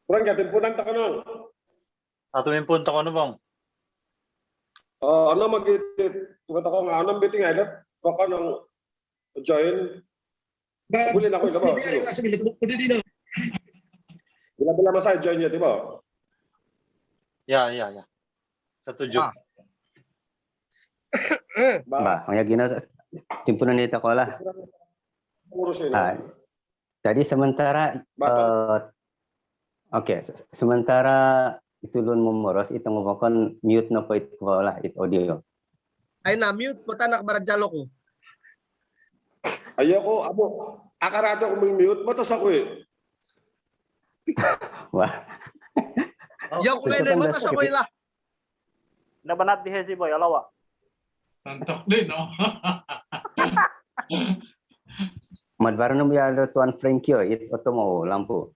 Kurang yatim punan tak kenal. Satu impun tak kono bang. Ano magitit kung ko nga anong biting aylat kung nang join. Bulin ako ilo ba? Bila masa join niya, di ba? Ya. Setuju. Bah, kaya gina timpunan nito ko lah. Urusin. Jadi sementara sementara itu lun memoros itu ngomongkan mute no point ko lah it audio. Ay na mute po tanak baradjalo ko. Ayoko amo akarado ko mute matos ako eh. Wah. Yang ko na matos ako ila. Nabanat di hesi boy alawa. Tantok din, no? Madbaran mo ya tuan Frankio it oto mo lampu.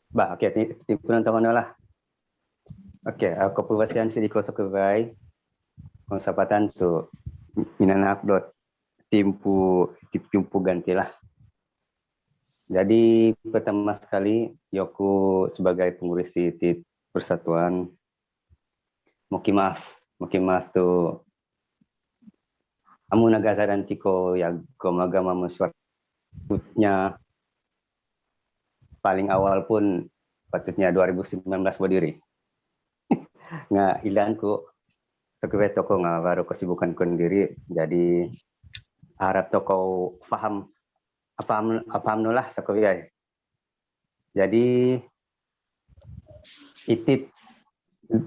Bah, oke, timpunan tahu lah. Oke, aku pembasian sih di kosok kebai. Konsapatan tu minana upload timpu gantilah. Jadi pertama sekali Yoku sebagai pengurus di persatuan Mokimas tu amu nagasaran tiko ya gama mesuatnya paling awal pun patutnya 2019 berdiri. Nga ilanku sekewe toko nga baru kesibukan kondiri jadi harap toko paham apa nulah sekewe. Jadi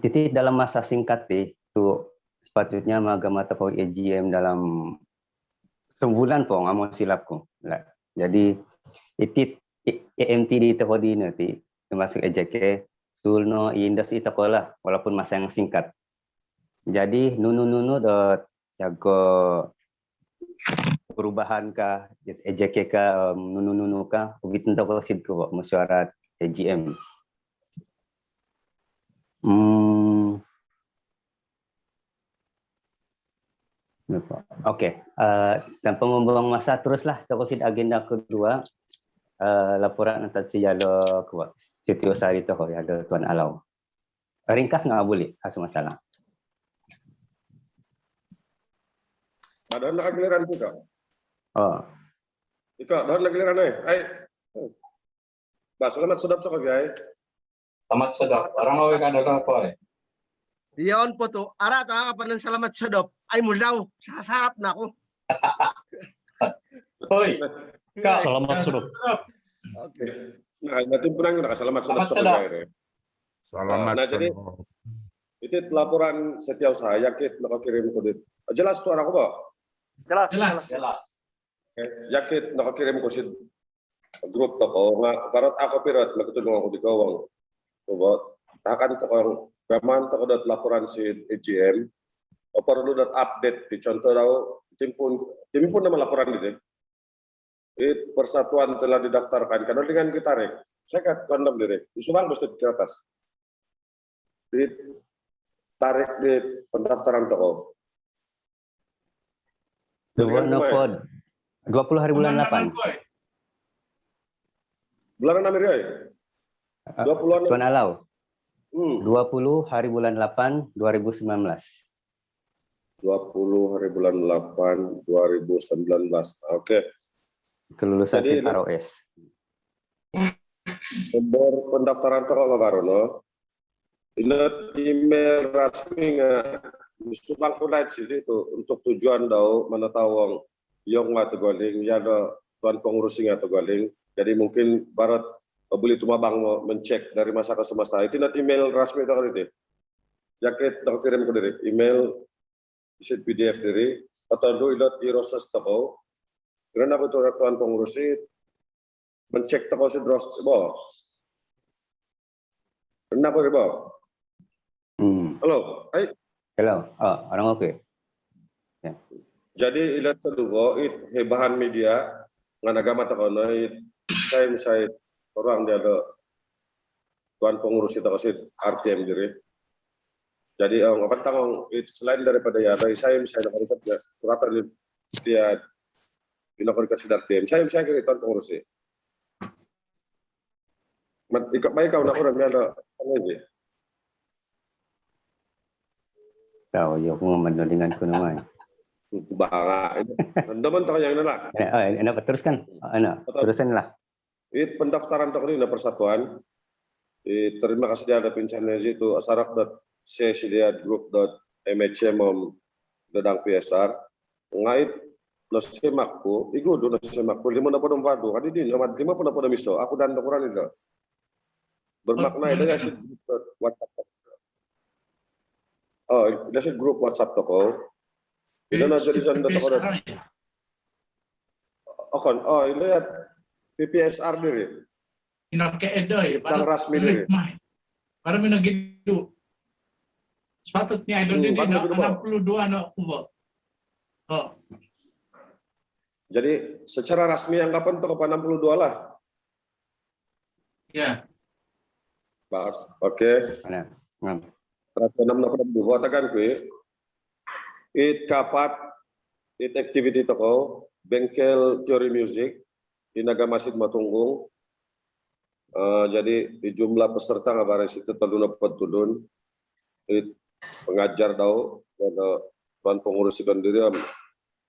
titik dalam masa singkat itu sepatutnya agama toko EGM dalam sebulan po ngamo silapku. Jadi itit EMT di toko di nanti termasuk EJK sulno indas itu lah walaupun masa yang singkat. Jadi nunu dot jago perubahan kah EJK kah nunu kah begitu toko sid ko mesyuarat EGM. Oke, dan pengumuman masa teruslah toko sid agenda kedua. Laporan antar sejalo kuat setiap hari tu ya ada Tuan Alau. Ringkas nggak boleh asal masalah. Ada nak giliran juga. Oh. Ika, dah nak giliran ay. Bah, selamat sedap sa kagay. Selamat sedap. Orang mau ikan dagang apa? Iyon po to. Ara ta ka ng salamat sa dop. Ay mulaw. Sasarap na ako. Hoy. Selamat sedap. Okay. Nah, natin punang nakasalamat sedap sa kagay. Selamat jadi itu laporan setiap saya yakit nakakirim ko dit. Jelas suara ko ba? Jelas. Yakit nakakirim ko si grup to ko nga parot ako pirot magtulungan ko di gawang. Tubot. Akan to ko gaman to ko dat laporan si EGM. O perlu dat update di contoh daw timpun nama laporan dito. Persatuan telah didaftarkan karena dengan kita rek. Saya kat kondom diri. Disumbang mesti di atas. Ditarik di pendaftaran toko. Bulan 20 hari bulan 8. Bulan 6 ya? 20 Tuan Alau. 20 hari bulan 8 2019. 20 hari bulan 8 2019. Oke. Kelulusan ROS. Nomor pendaftaran toko baru no. Ini email resmi nggak Subang Kunait sih itu untuk tujuan dau menetawang yang nggak tegoling ya ada tuan pengurusnya tegoling. Jadi mungkin barat beli tumabang mau mencek dari masa ke semasa itu nanti email resmi itu kali deh. Jaket tak kirim ke diri email isi PDF diri atau do ilat iroses toko. Karena aku tuh tuan pengurus mencek toko si dros bo. Kenapa bo? Halo, hai. Halo, orang oke. Ya. Jadi ilat kedua bahan media nganagama takono saya orang dia ada tuan pengurus itu kasih RTM diri. Jadi apa tanggung selain daripada ya dari saya dapat surat dia pinakorikat sidar tim. Saya kira itu ngurusi. Ikut baik kau nak orang ada lagi. Tahu yo ko madingan ko naman. Banga itu. Teman tahu yang nela. Enak teruskan. Terusan lah. Itu pendaftaran tak ini persatuan. Terima kasih dia ada pincanan itu asarak.cesidiatgroup.mhmom dadang PSR. Ngait nasimakku, igu do nasimakku lima na po ng vado. Kadi din, lima po na po na miso. Ako dan nakuran nila. Bermakna itu ya WhatsApp. Oh, itu grup WhatsApp toko. Itu na jadi sanda toko. Oh, lihat PPSR diri. Inake-edoy. Itang rasmi diri. Para minagidu. Sepatutnya itu di 62 no kubo. Oh. Jadi secara rasmi anggapan toko 62 lah. Ya. Bas, oke. Peraturan na ko buhatakan ko it kapat it activity toko bengkel teori music inaga masjid matunggung. Jadi di jumlah peserta ngabaran situ teluna petulun it pengajar daw dan tuan pengurus sendiri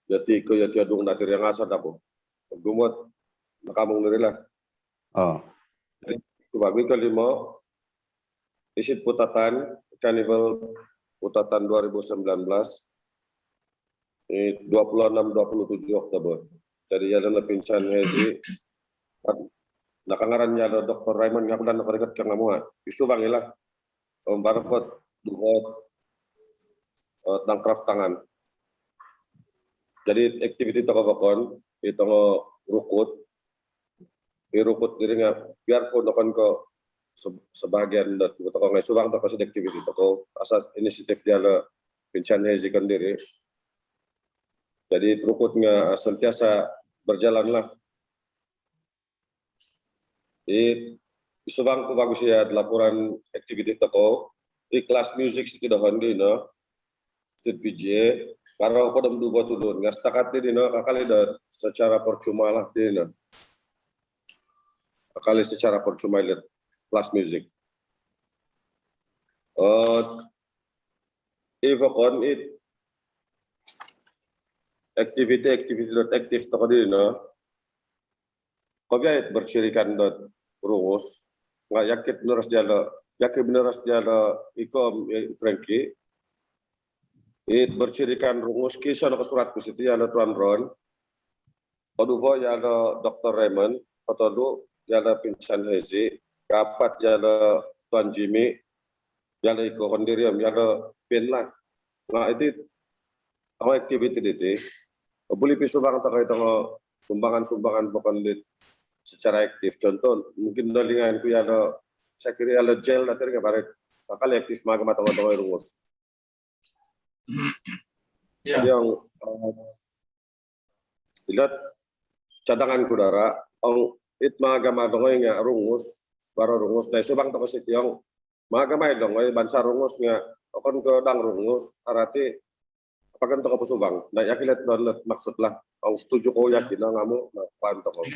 jadi ke ya tiadung natir yang asal dapo gumot nakamong nila. Oh. Kubagi kelima isit putatan Carnival Putatan 2019 26-27 Oktober. Jadi ada pincan hezi nakangaran niya Dr. Raymond nga kulan nakarikat kang amuha. Isu bangilah barapot duhot ng craft tangan. Jadi activity to kavakon ito rukut. Irukut diri nga biar po nakon ko sebagian dat ko ngay subang to kasi activity to ko asas inisiatif dia la pincan hezi kan diri. Jadi rukut nga sentiasa berjalan lah. Isubang ko bagus ya laporan activity to ko di kelas music si tidahon di no stud PJ para ko dam dugo tudun nga stakat di no akali da secara percuma lah di no akali secara percuma lihat kelas music. Ivokon it activity aktif to di no kagait bersyirikan dot rumus nggak yakit beneras jala ikom Frankie it bersyirikan rumus kisah no surat itu ya Tuan Ron Oduvo ya Dr. Raymond Otodu ya Pinsan Hezi kapat ya Tuan Jimmy ya iko kondirium ya Pinlan nah itu ang activity dito boleh pisubang ta kayo sumbangan bukan secara aktif. Contoh mungkin dalingan ku ya saya kira ada gel nanti nggak baret bakal aktif maga matang-matang rumus. Ya. Yang lihat cadangan kudara ang it maga matang nga rumus baru rumus na subang to kasi tiyong maga may dong ay bansa rumus nga akon ko dang rumus arati apagan to ka pusubang na yakilet don maksud lah ang setuju ko yakin na nga mo na panto ko.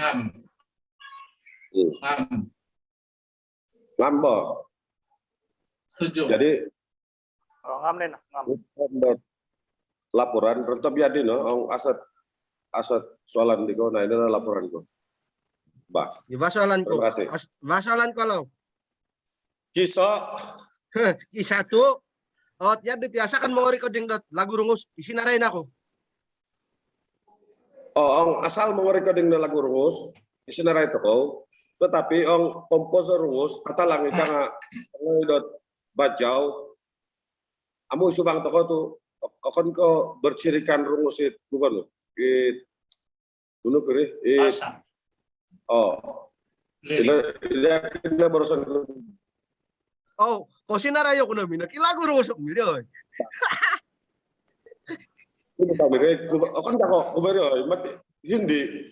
Ngamba. Setuju. Jadi ngam nih laporan tetap ya di no ang asat soalan di ko na ini laporan ko. Ba. Vasalan ko. Terima kasih. Vasalan ko law. Kisah Isa to. Oh, ya ditiasa kan mau recording dot lagu rungus isinarain ako. Oh, ang asal mau recording na lagu rungus isinaray to ko. Tetapi ang komposer rungus katalang ika nga dot bajaw amu subang to ko to akon ko bercirikan rungus it bukan it dulu kiri it oh ila barusan Oh, kung sinarayo ko namin, nakilago rungus ako miro. Ini kami kan ako kubero hindi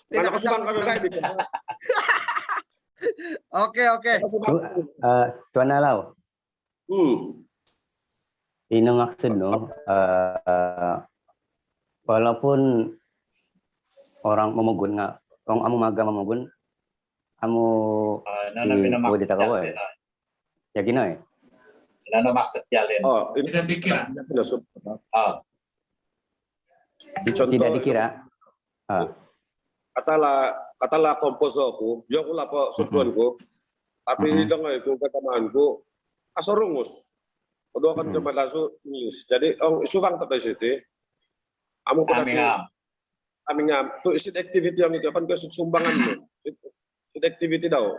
mana ko subang kami kay di. Oke. Tuan Alaw. Ini maksud no, walaupun orang memugun nga orang amo maga memugun amo Nana di takawa pinamaksud ya gino eh. Nana maksud yalin. Oh, ini Tidak dikira. Ah, contoh Tidak dikira. Katalah komposo ko, yung ko po sutuan ko, tapi lang ko katamaan ko, asorungus. Odo kan cuma lasu English. Jadi ang isukang tatay city, amo ko kami nga, to isit activity yang itu kan kasi sumbangan mo. Isit activity daw.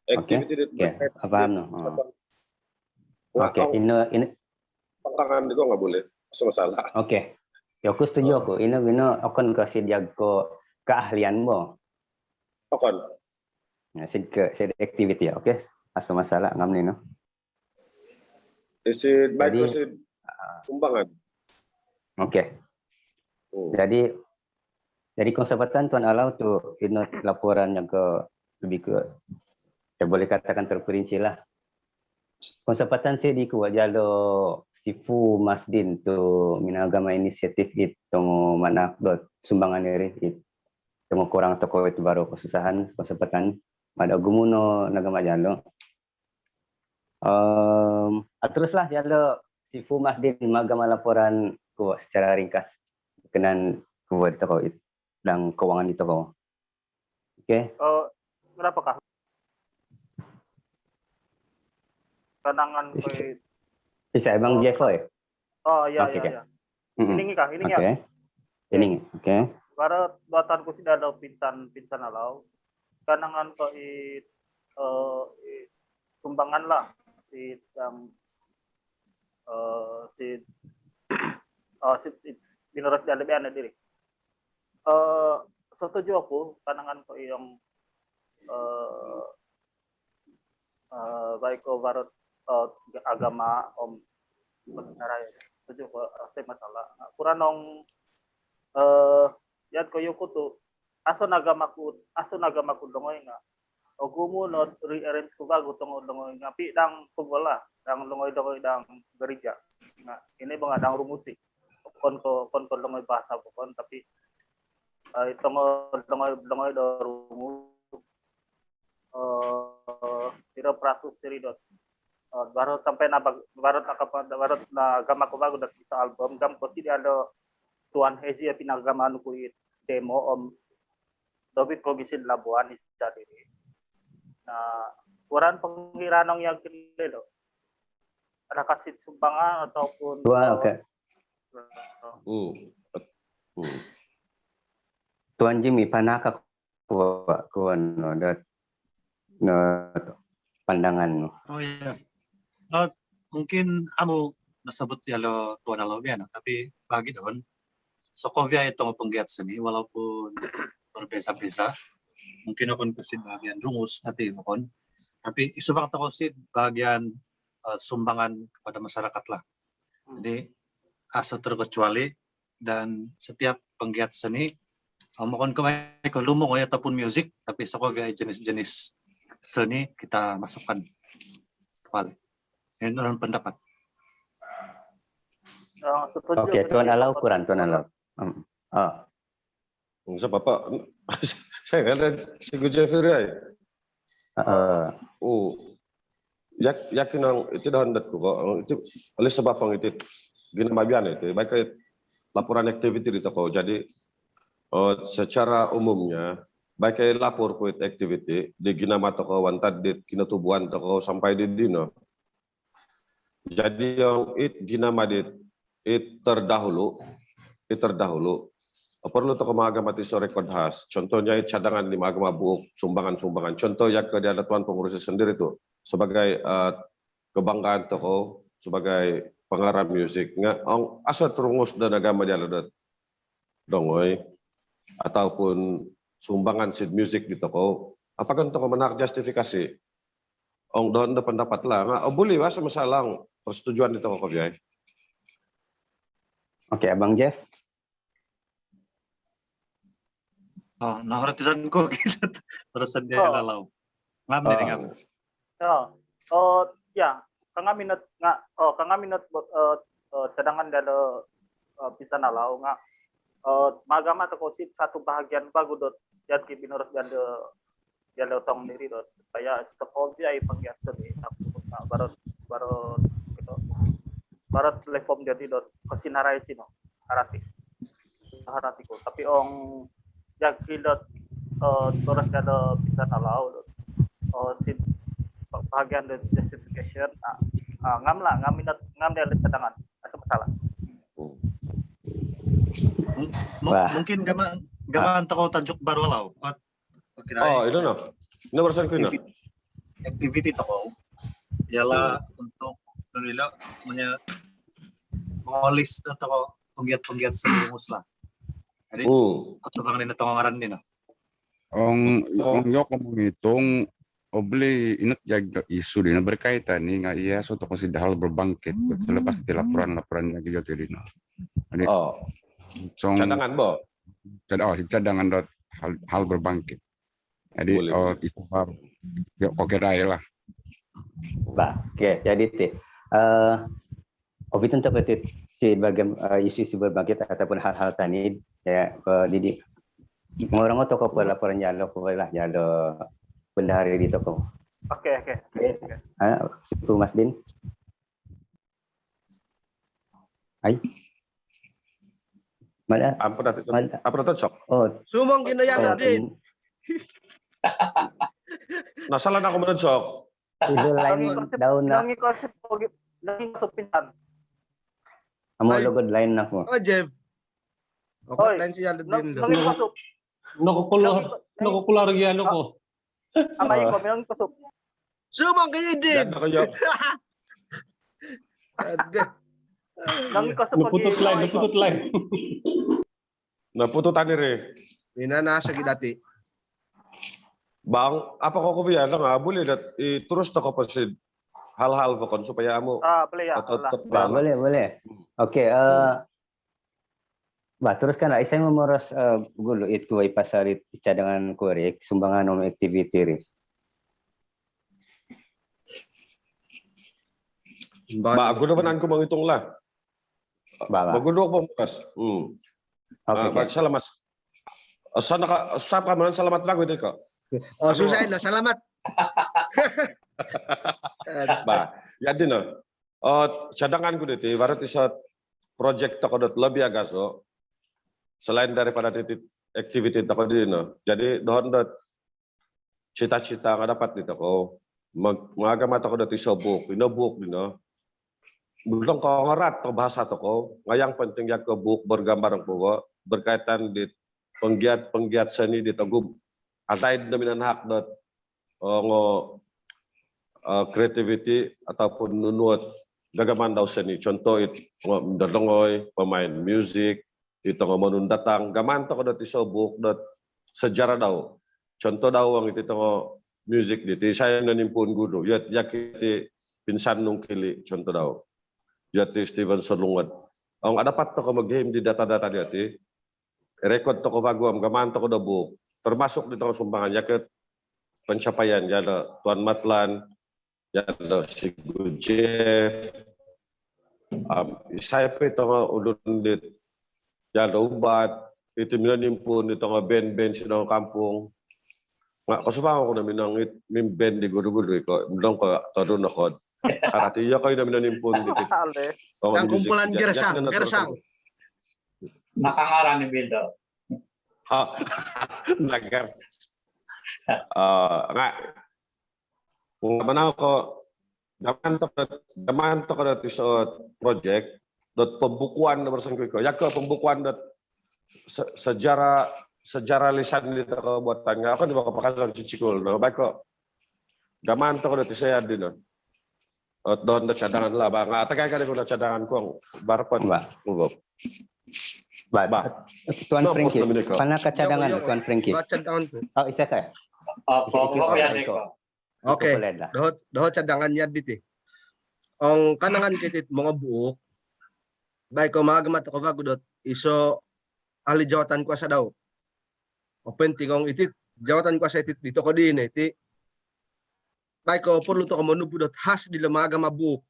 Activity Oke, paham no. Oke, ini tantangan itu nggak boleh, masalah. oke. Ya aku setuju aku. Ini akan kasih jago keahlian mo. Okon. Nah, sid activity ya, oke. Asal masalah ngam nih no. Isit baik Jadi- isit sumbangan. Oke. Jadi kesempatan Tuan Alau tuh ini laporan yang lebih ke saya boleh katakan terperinci lah. Kesempatan saya di jalo Sifu Masdin tu minagama inisiatif itu mana dot sumbangan dari itu temu kurang toko itu baru kesusahan kesempatan ada gumuno nagama jalo. Teruslah jalo Sifu Masdin magama laporan ku secara ringkas berkenan ku toko itu dan keuangan di toko. Oke. Berapa kah? Kenangan Bisa. Bisa Bang Jeff ya? Oh iya Oke, iya. Ini kah? Ini Oke. ya. Ini oke. Barat buatanku tidak ada pinsan alau. Kenangan ko sumbangan lah si yang si it's menurut dia lebih aneh diri. Setuju aku kenangan ko yang baik ko barat agama negara ya. Setuju ko saya masalah. Kuranong yan ko yuko to aso nagamaku dongoy nga ogumo no rearrange ko bago tong dongoy nga pi dang kubola dang dongoy dang gereja nga ini mga dang rumusi kon ko dongoy bahasa ko kon tapi itong dongoy do rumus tira pratus tiridot baru sampai baru na gama ko bago dak isa album gam ko tidak ada Tuan Hezi ya pinagama ko demo David ko gisin Labuan isa diri na kuran pengiranong yang kinilo ada kasih sumbangan ataupun Tuan oke. Tuan Jimmy panaka ko no pandangan. Oh iya. Mungkin kamu nasabot yalo Tuan Alobian, tapi bagi doon, Sokovia itong penggiat seni, walaupun berbeza-beza, mungkin akon kasi bagian rungus natin akon, tapi isubak ako si bagian sumbangan kepada masyarakat lah. Jadi asa terkecuali dan setiap penggiat seni, makon kemai ke lumong ataupun musik, tapi Sokovia jenis-jenis seni kita masukkan. Sekali. Ini orang pendapat. Oke, Tuan Alau kurang Tuan Alau. Sa Papa, saya kan si Jeffrey ay. Yakin ang itu dah hendak ko. Itu oleh sebab ang itu ginamabian itu. Baik laporan aktiviti dito ko. Jadi secara umumnya baik lapor ko itu aktiviti di ginama to ko wantad di kinatubuan to ko sampai di dino. Jadi yang ginama it terdahulu perlu to mga mati so record has. Contohnya cadangan di mga buok sumbangan. Contoh yang ke ada tuan pengurus sendiri itu sebagai kebanggaan toko sebagai pengarah musik nga ang asa terungus dan agama dia ladat dongoy ataupun sumbangan sid music di toko apakah toko menak justifikasi ong doon na pendapat lang nga boleh wa sa masalang persetujuan di toko ko biay. Oke, Abang Jeff. Naharatisan ko gitu. Terusan dia lalau. Ngam nih ngam. Ya, kanga minut cadangan dalo bisa nalau nga magama to ko satu bahagian bagu dot yan ki binurus dan tong diri dot supaya sekolah ay panggiat seni barat barat gitu barat levom jadi dot kesinarai sino harati ko tapi ong jaki dot terus ada bisa talau dot si bahagian dot justification ngam dari cadangan asa masalah. Mungkin gaman toko Tanjung Baru law. Oh, itu no. Ini barusan ko na. Activity toko. Ialah untuk nila mengolis toko penggiat-penggiat seni musla. Jadi kutubang nila toko ngaran nila. Ong yok menghitung obli inut jag isu dina berkaitan nih nggak iya suatu hal berbangkit selepas di laporan-laporan yang gitu dino. Jadi Cadangan bo. Cadangan dot hal berbangkit. Jadi istighfar oke lah. Oke, jadi Ovi tentu si bagian isu-isu berbangkit ataupun hal-hal tani ya Didi orang toko laporan jalo lah jalo bendahari di toko. Oke. Situ Mas Din. Hai. Mana? Apa cocok? Oh, Sumong kinayang din. Nasalah na ako menocok. itu lain daun na. Nangi ko supintan. Amo logod lain na ko. Oh, Jeff. Hoy, Lain siya din. Nangi ko sup. Nakukular yan ako. Amay ko nangi ko sup. Sumong kayo din. Yan ako yok. Nangi ko sup. Naputut line. Napututan ni Re. Ina nasa gidati. Bang, apa ko kubiya lang boleh dat terus to ko pasid hal-hal ko kon supaya amo Boleh ya. Boleh. Oke, teruskan lah. Saya memoros gulu itu ay pasarit cadangan korek sumbangan om activity ri. Ba, ako naman ko mangitong lah. Magudok po mas. Oke. Salamat. Sana ka sapa man salamat lagu itu ko. Oh, susah na. Salamat. Ba, ya din no. Cadangan ko dito, barat isa project ako dot lebih agaso. Selain daripada titik activity ako dito, jadi doon dot cita-cita nga dapat dito ko magamat ako dito sa book, book dito. Belum ko ngarat to bahasa to ko, ngayang penting yak ko book bergambar ang po berkaitan di penggiat seni dito gub. Atay namin hak dot creativity ataupun nunuot gagaman daw seni. Contoh itu dadongoy, pemain music, itu ngomonun datang gaman to ko dot isobuk dot sejarah daw. Contoh daw ang itu music dito. Saya nanimpun gudo. Yakiti pinsan nung kili contoh daw. Yati Steven Solungan. Ang adapat to ko mag-game di data-data dito. Record to ko bago am gaman to ko dabuk. Termasuk di tengah sumbangan yakit pencapaian ya ada Tuan Matlan, ya ada si Jeff, saya itu udun di ya ada Ubat, itu minanimpun di tengah band-band di tengah kampung. Nggak kasumpang ako na minang band di guru-guru ko, minang ko turun ako. Arati ya kayo na minanimpun dito. Ang kumpulan Gersang. Nakangaran ni Bildo. Nagar. Nga. Kung naman ako, gaman to ko dati sa project, dot pembukuan na bersan ko. Yak ko pembukuan dot sejarah lisan dito ko buatan nga. Ako di ba kapakasan cicikul. No? Baik ko, gaman to ko dati saya din. Doon na cadangan lah. Nga, tagay ka rin ko na cadangan ko. Barapot. Tuan Frankie, mana kecadangan Tuan Frankie? Cadangan ko. Oh, isa ka. Okay. Doho cadangan niya dito. Ang kanangan kitit mga buok. Baik ko magamat ako bago dot iso ahli jawatan ko sa daw. Open tingong itit jawatan ko sa itit dito ko din iti. Baik ko perlu to ko manubu dot has di lamaga mabuk.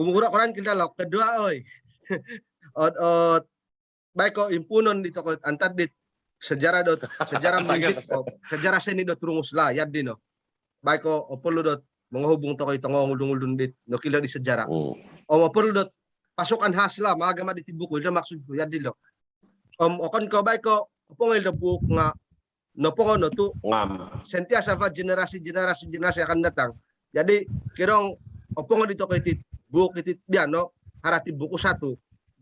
Kumura-kuran kita lo kedua oi. Od baik ko impunon dito ko antad dit sejarah dot sejarah musik sejarah seni dot rumus lah ya dino. Baik ko opolo dot menghubung to ko ito ngulung-ulung dit no kila di sejarah. Opolo dot pasukan khas lah magama di tibuko ito maksud ko ya dilo. Okon ko baik ko opong ilabuk nga no po no tu Ngam. sentiasa va generasi akan datang. Jadi kirong opong dito ko itit buku itit biano harati buku 1,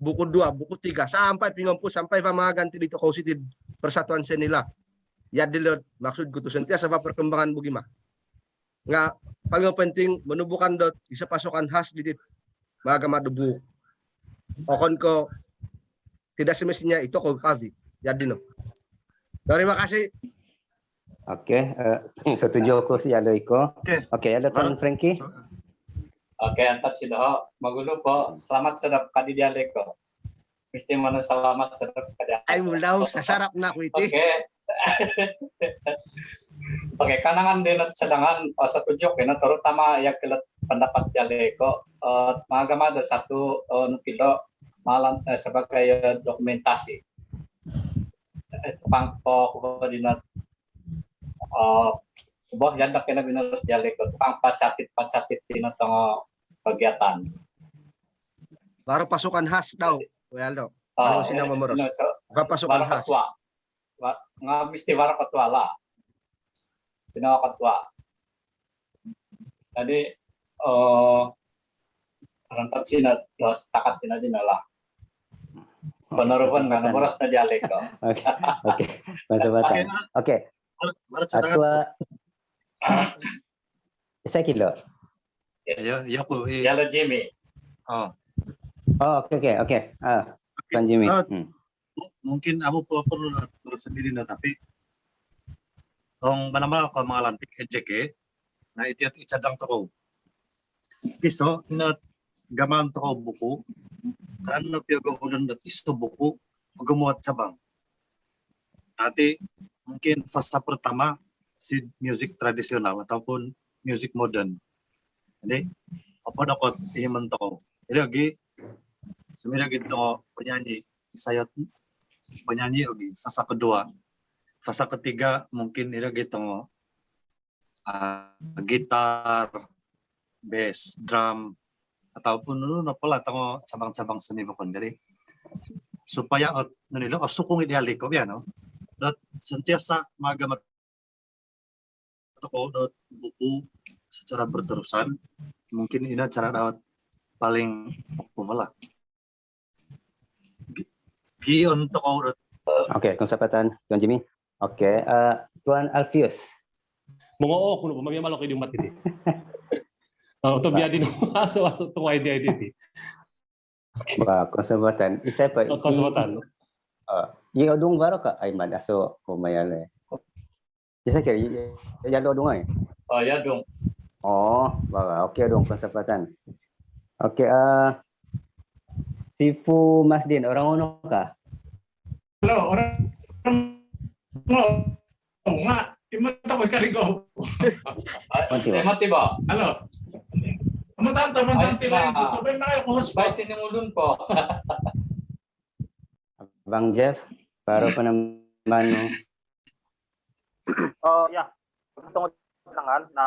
buku 2, buku 3 sampai pingompu sampai va maganti dito ko sitid persatuan senila. Ya dilo maksud ko tu sentiasa va perkembangan bugima. Nga paling penting menubuhkan dot bisa pasukan khas di magama debu. Okon ko tidak semestinya itu ko kavi. Ya dino. Terima kasih. Oke, setuju aku sih ada Iko. Oke, ada Tuan Frankie. Oke, antat sudah magulo po. Selamat sedap kadi dialek ko. Mesti mana selamat sedap kadi. Ay mulaw sa sarap na ko iti. Oke. Oke, kanangan din at sadangan sa tujuk na terutama ya kilat pendapat dialek ko. Magama ada satu kilo malam sebagai dokumentasi. Pangpo ko dinat boh yandak kena binus dialek ko tukang pacapit tinatong kegiatan. Baru pasukan khas daw. Well, Baru sinang memeros. Bukan pasukan khas. Nga mesti wara ketua lah. Pinawa ketua. Jadi rantap sina setakat sina dinala. Penerupan mana boros na dialek ko. Oke, mantap. Oke. Atua saya kilo. Ya aku. Yalo Jimmy. Oh. Oke. Tuan Jimmy. Mungkin aku perlu bersendiri tapi mana-mana kalau mengalantik ejeke, nah itu icadang toko. Kiso na gaman toko buku, karena piago ulan dat isto buku gumawa cabang. Nanti mungkin fase pertama si musik tradisional ataupun musik modern. Jadi apa dapat iman toko. Jadi lagi sebenarnya gitu penyanyi saya penyanyi lagi fase kedua. Fase ketiga mungkin ini gitu gitar, bass, drum ataupun apalah tango cabang-cabang seni pun. Jadi supaya nilai sukung ideal ko ya no. Dat sentiasa magama toko dot buku secara berterusan mungkin ini cara dapat paling populer lah. Gion toko dot. Oke, kesempatan Tuan Jimmy. Oke, Tuan Alfius. Mongoo kuno pamagya malok di umat ini. Untuk biadin masuk tuh ide ini. Wah, kesempatan. Isa pa. Kesempatan. Iya odong baru ka Aiman aso kumayale. Isa kaya ya odong ay. Oh ya dong. Oh, bawa. Oke dong kesempatan. Oke, Sifu Masdin orang uno ka? Halo, orang nggak, iman tahu kali kau. Mati ba? Halo. Teman-teman lain, tapi mana aku harus Baik ini mulun po. Bang Jeff, baru peneman. Ya, tunggu cadangan na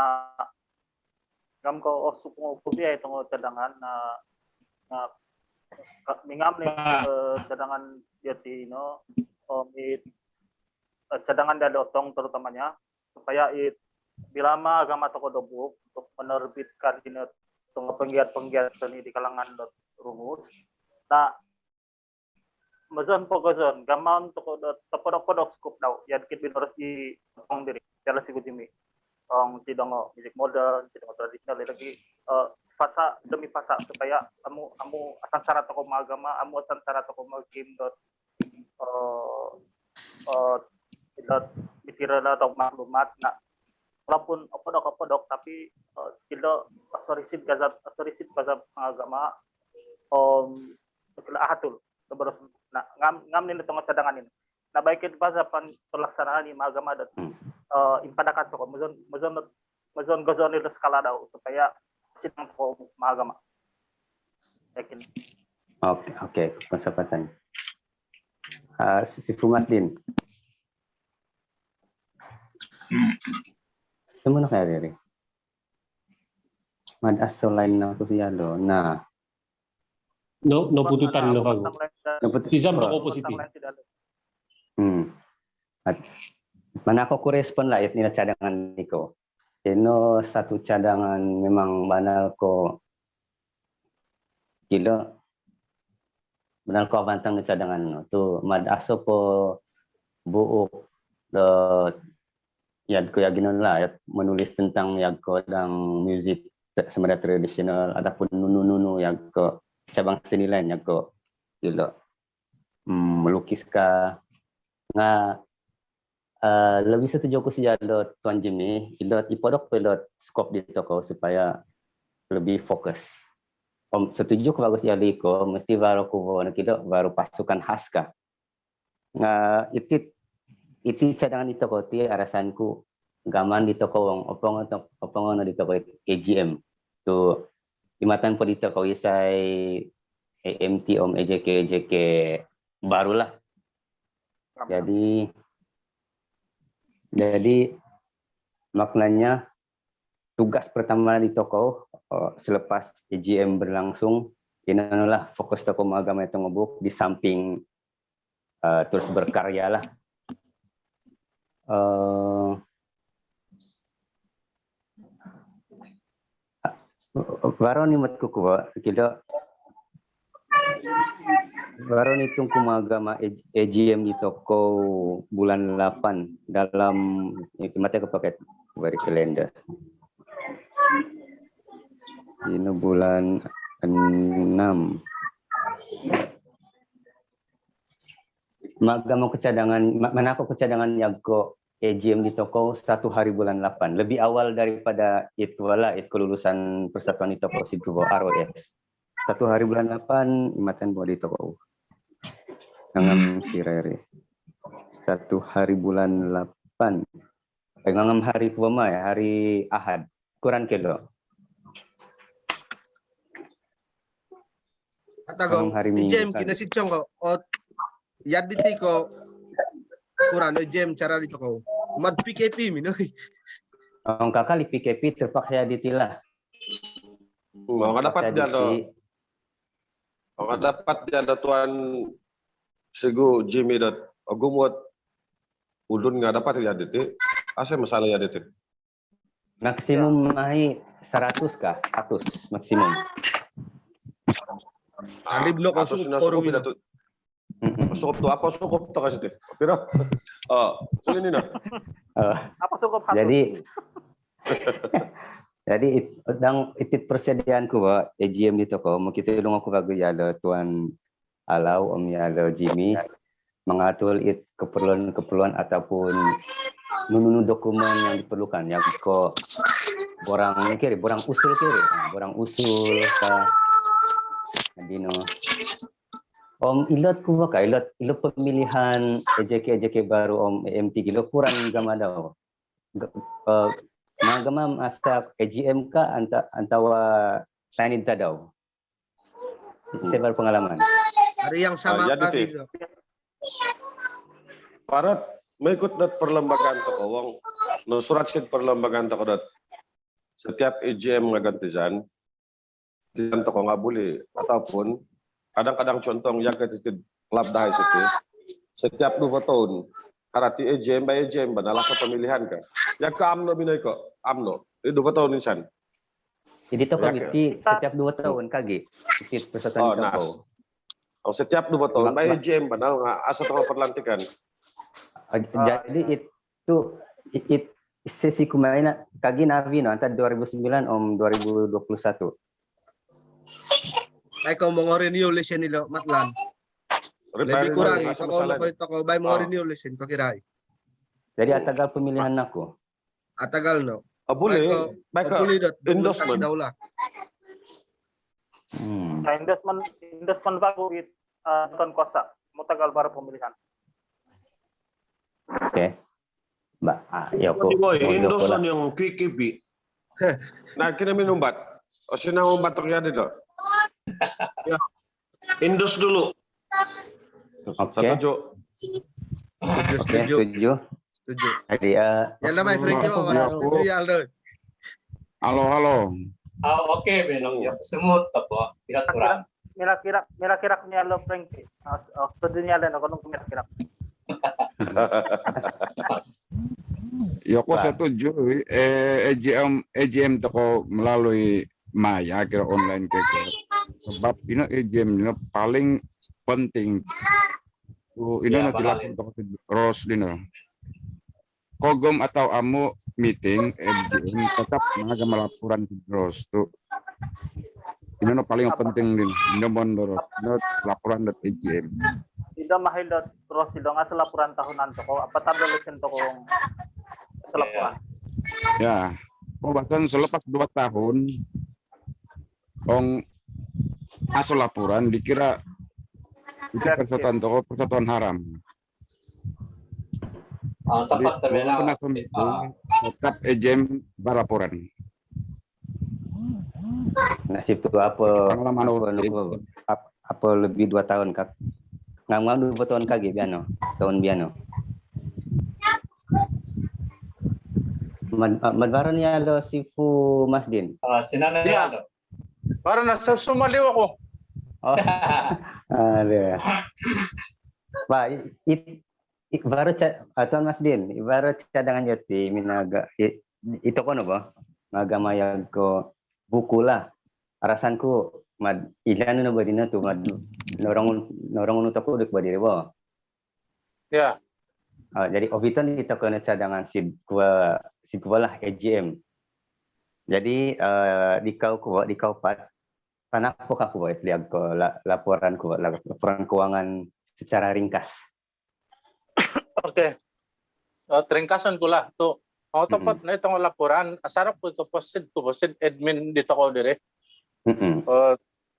ngam ko supung kubia tunggu cadangan na mingam ni cadangan yati no cadangan dari otong terutamanya supaya bila agama toko dobuk untuk menerbitkan ini tunggu penggiat seni di kalangan rumus. Nah, mazon pogazon gaman toko topodok skup daw yan kit binurus di tong diri jala si Jimmy ang sidang music modern sidang tradisional lagi fasa demi fasa supaya amu asan syarat toko agama amu asan syarat toko game dot bitirala atau maklumat na walaupun opodok tapi tidak asorisid gazab agama ahatul terus nah ngam nila tong cadangan ini na baik itu pada pelaksanaan di agama dan impadakan toko mazon gozon nila skala daw supaya sidang toko agama yakin. Oke, kesempatan. Si Fumasdin. Semua nak dari. Mad asolain na ko siya lo. Nah, No pututan no bago. Sisa bako Kontak positif. lain tidak ada. At mana ako korespon lah it nila cadangan niko. Ino satu cadangan memang banal ko kilo banal ko abantang na cadangan no. Tu mad aso po buok yad ko yaginon lah yat menulis tentang yag ko dang music semada tradisional ataupun nunu yag ko cabang seni lain yag ko kilo melukis ka nga lebih setuju ko siya lo Tuan Jimmy ilot ipodok pelot scope dito ko supaya lebih fokus. Om setuju ko bagus ya liko mesti baru ko nakilo baru pasukan khas ka. Nga iti cadangan dito ko ti arasanku gaman dito ko ang opongon dito ko AGM to imatan po dito ko isay AMT om EJK barulah. Jadi maknanya tugas pertama di toko selepas EGM berlangsung inilah fokus toko agama itu ngebuk di samping terus berkarya lah. Baru ni matku ko kita baru nitung kumagama AGM di toko bulan 8 dalam mata ke paket dari kalender. Ini bulan 6. Magama kecadangan mana aku kecadangan yago AGM di toko 1 hari bulan 8. Lebih awal daripada itu kelulusan persatuan di toko Sidrubo ROS. 1 hari bulan 8 imatan buat di toko. Ngam sirere. 1 hari bulan 8. Ngam hari puama ya, hari Ahad. Kurang kilo. Atago, ijem kinasitsong ko. O, yad diti ko. Kurang ijem cara dito ko. Mad PKP minoy. Ang kakali PKP terpaksa ditilah. Mga dapat dyan do. Mga dapat dyan do Tuan Sigu Jimmy dot. Gumot ulun nga dapat ya diti. Asa masalah ya diti. Maksimum ay 100 kah? 100 maksimum. Aliblo ko sukup na to. Sukup to apa sukup to kasi te. Pero sulin na. Apa sukup? Jadi itit persediaan ko ba AGM dito ko makitulong ako bago yalo Tuan Alaw om yalo Jimmy mengatur keperluan ataupun nunu dokumen yang diperlukan yang ko borang usul ka dino om ilot ko ba ilot pemilihan EJK baru om EMT kilo kurang gama daw magama asa EGM ka antawa tanid ta daw sebar pengalaman hari yang sama kami Parat mengikut dat perlembagaan toko wong no surat sid perlembagaan toko dat setiap EGM ngagantisan diyan toko nggak boleh ataupun kadang-kadang contoh yang ketistid klub dahai situ setiap 2 tahun karati EGM by EGM banalah ke pemilihan ka yang ke AMNO binoy ko AMNO ini 2 tahun insan jadi toko itu setiap 2 tahun kagi ikut persatuan toko setiap 2 tahun by EGM banal nga asa toko perlantikan jadi itu sesi kumaina kagi navi no antara 2009 om 2021 ay ko mo renew listen nilo matlan lebih kurang so ko bay mo renew listen ko kiray jadi atagal pemilihan aku atagal no boleh baik endorsement endorsement bago Tuan Kosa mutagal baru pemilihan. Oke. Mbak, endorsement yang PKP. Nah, kina minumbat. O sinang umbat terjadi do. Indos dulu. Oke. Setuju. Setuju. Jadi Ya namanya Frankie Aku- Aldo. Halo. Oke, benong ya semut apa tidak kurang. Mira-kira niya lo Frankie. Studi niya lang ako nung mira-kira. Ya aku setuju. EJM toko melalui Maya kira online kayak sebab ini EJM ini paling penting. Ini Ya, nanti bakalin. lapor toko terus dino. Kogom atau amu meeting EJM tetap mengaga laporan terus tuh. Ini no paling penting din. Ini mondor. Ini laporan dari EJM. Ida mahilot terus ida nga sa laporan tahunan to ko. Apatan lulusin to kong sa laporan. Ya, bahkan selepas 2 tahun, asal laporan dikira itu persatuan haram. Tepat terbilang. Tetap EJM balaporan. nasib tuh apa lebih 2 tahun kak. Ngam 2 tahun kagi biano, tahun biano. Madbaran ya lo sifu Masdin. Sinan Ya. ano? Parang nasa sumaliw ako. Oh. Ada. Pak, baru Tuan Masdin, baru cadangan jati minaga itu kono ba? Agama yang ko buku lah. Arasanku ilan na ba din na to norong unutako dek ba dire ba? Ya. Jadi obiton kita kena cadangan sidkwa lah EJM. Jadi di kau pat panak po ka ko liag ko laporan keuangan secara ringkas. Oke. Ringkasan ko lah. To, ang tapat na itong laporan, asarap ko ito posid admin dito ko dire.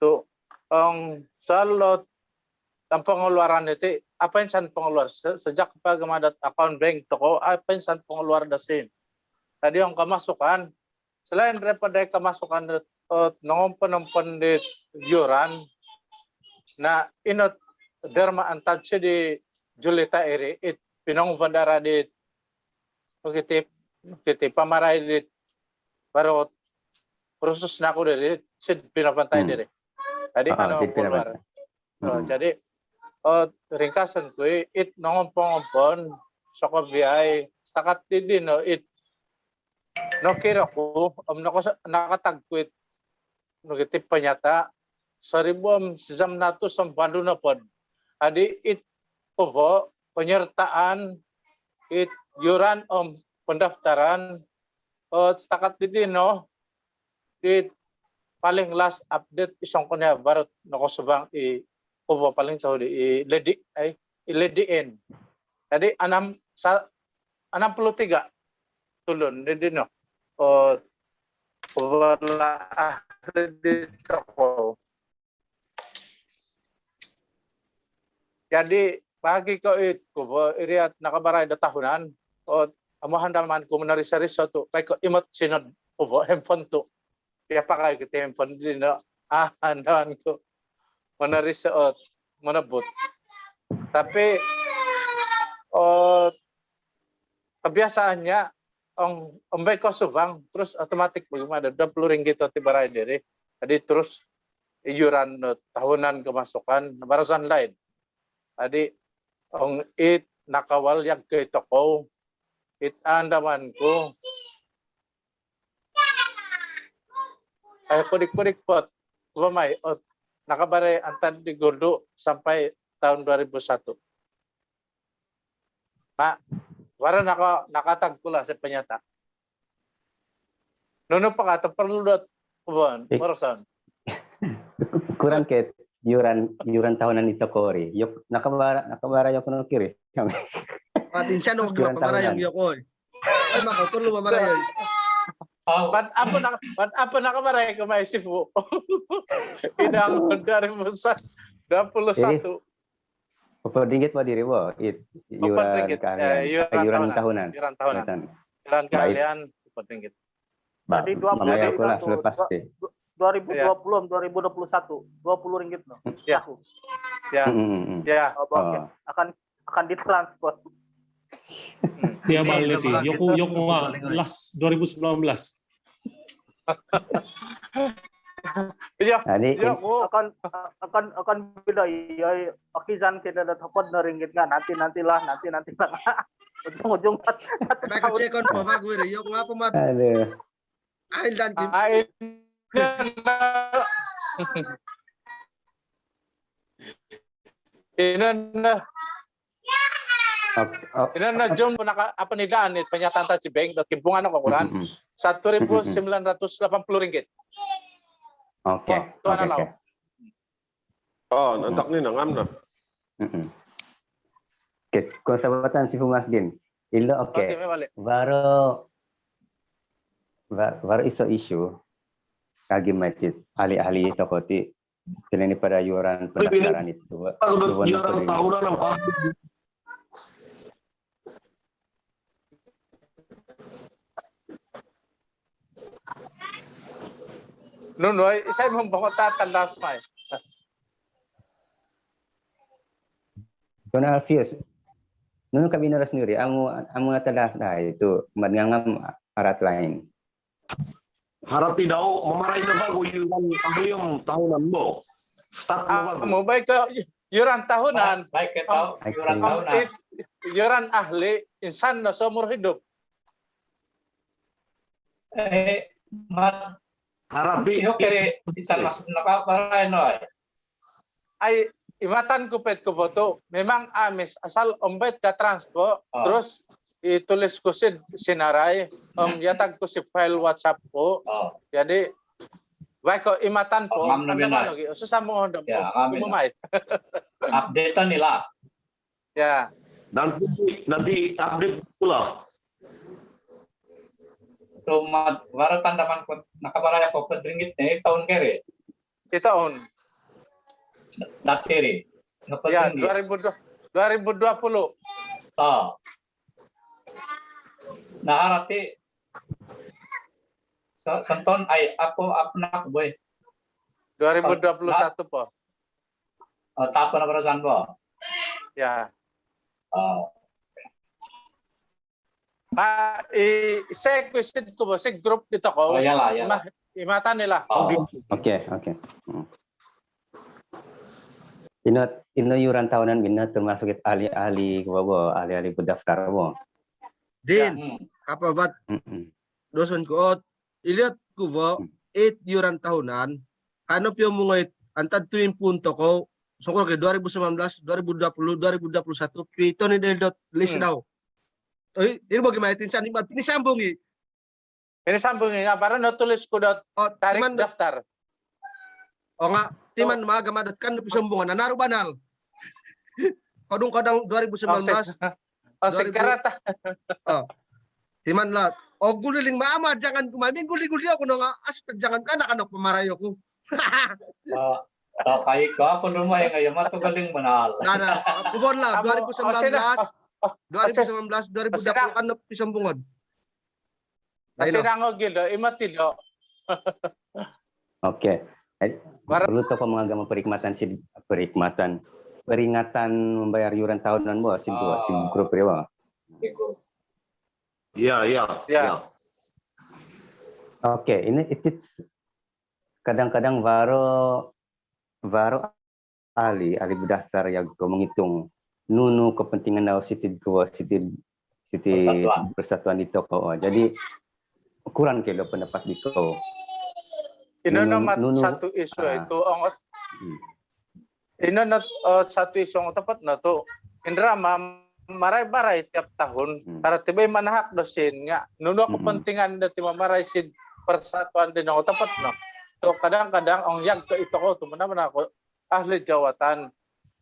To, ang salot, ang pengeluaran itu, apa yang san pengeluar? Sejak pagamadat account bank to ko, apa yang san pengeluar dasin? Tadi ang kemasukan, selain daripada kemasukan nongompan di yuran, na inot derma antad siya di Julita eri, pinong bandara di kiti pamaray di baru proses na ako dari sid pinapantay dari. Jadi ano keluar. Jadi ringkasan ko it nongompon sa kabiyay stakat din no it no kira ko nakatagkwit no kiti panyata sa ribom sisam nato sa bando na pod. Adi it po penyertaan it yuran pendaftaran stakat din no it paling last update isang ko na barat nako subang po paling tahu di ilediin. Jadi 63 tulun din no. Wala dito ko. Jadi pagi ko iriat nakabaray da tahunan amuhan daman ko manari-sari to kay ko imot sinod handphone to. Kaya pa kayo kita handphone din no. Andaman ko manari-saot manabot. Tapi kebiasaan niya ang ambay ko subang terus automatic bagaimana 20 ringgit ti baray dire. Jadi terus iuran tahunan kemasukan barasan lain. Jadi ang it nakawal yang kito ko it andaman ko ay kudik-kudik pot bumay nakabaray antad di Gordo sampai tahun 2001. Pak, wala nakatag ko lang sa penyata. Nono pa ka perlu dot kuban, Morrison. Kurang ke yuran tahunan itu kori. Yok nakabara yok no kiri. Padinsan og pamarayag yo ay maka perlu pamarayag. Ba't apa nakabaray ko may sifu? Inang 2021. Ringgit pa diri mo? Yuran tahunan. Yuran kalian 4 ringgit. Jadi 20 mamaya ko lah selepas 2020 2021 20 ringgit no. Ya. Aku. Ya. Ya. Oh, oke. Akan ditransfer. Dia balik sih. Yoku last 2019. Iya. Jadi akan beda ya akizan kita dapat na ringgit nga nantilah ujung-ujung Baik ko check on pa bago rin. Yung nga po mat. aduh. Ay, dan kim. Ina jom apa ni daan it pernyataan tadi bank dan kimpungan ako kuran 1.980 ringgit. Oke. Oke. Oh, nantak ni nangam na. Oke, konservatan si Fumasdin. Ilo oke. Baru isu kagi macet ahli-ahli tokoti selain pada yuran pendaftaran itu. Yuran tahunan apa? Nunoy, saya membawa tandas mai. Kona Alfius, nunu kami naras sendiri, amu tadas dah itu mengangam arat lain. Harap tidak memarahin apa yuran ahlium tahunan bo. Start Mau baik ke yuran tahunan. Baik ke yuran tahunan. Yuran ahli insan na seumur hidup. Harap Iyo kere insan masuk nakaparain no. Ay imatan ko pet ko foto. Memang amis asal ombet ka transpo terus itulis ko si sinaray yatag ko si file WhatsApp ko. Jadi baik ko imatan po. Ano man lagi? Susah mo ndam. Kumumay. Update nila. Ya. Nanti update pula. Tumat baru tandaman ko nakabaraya ko ringgit na tahun kere. Tahun. Datiri. Ya 2020. Oh. Naharati senton ay apa nak boy 2021 po. Tapo na perasaan po. Ya. Saya question ko ba sa group dito ko. Yala. Imatan nila. Oke. Ino yuran tahunan bina termasuk ahli-ahli berdaftar mo. Din, apa vat? Doson ko ilihat ko ba 8 yuran tahunan. Ano pyo mga antad tuwing punto ko. So ko 2019, 2020, 2021 pito ni Deldot list daw. Oy, ini bagaimana tinsan iman pinisambungi. Pinisambungi nga para natulis ko dot tarik daftar. O nga timan maaga madat kan pisambungan na naru banal. Kadang-kadang 2019. Sekarata. Timan lah. O guliling maama jangan kumaming guli-guli ako nga jangan kanak-anak pamarayo ko. Kay ko ako lumay ngayon matugaling manal. Nada, kubon lah 2019. 2020 kan pisambungan. Sinango gildo imatilo. Oke. Perlu toko mengagama peringatan membayar yuran tahunan bo si grup ya. Iya. Oke, ini itu kadang-kadang baru ahli berdaftar yang menghitung nunu kepentingan dalam siti persatuan di toko. Jadi ukuran kilo pendapat di toko. Ino naman satu isu itu ongot. Ino na satu isu ang tapat na to. Indra maray-maray tiap tahun para tibay manahak dosin nga nuno kepentingan dati mamaray sin persatuan din ang tapat no. So kadang-kadang ang yag ko ito ko tumanan ako ahli jawatan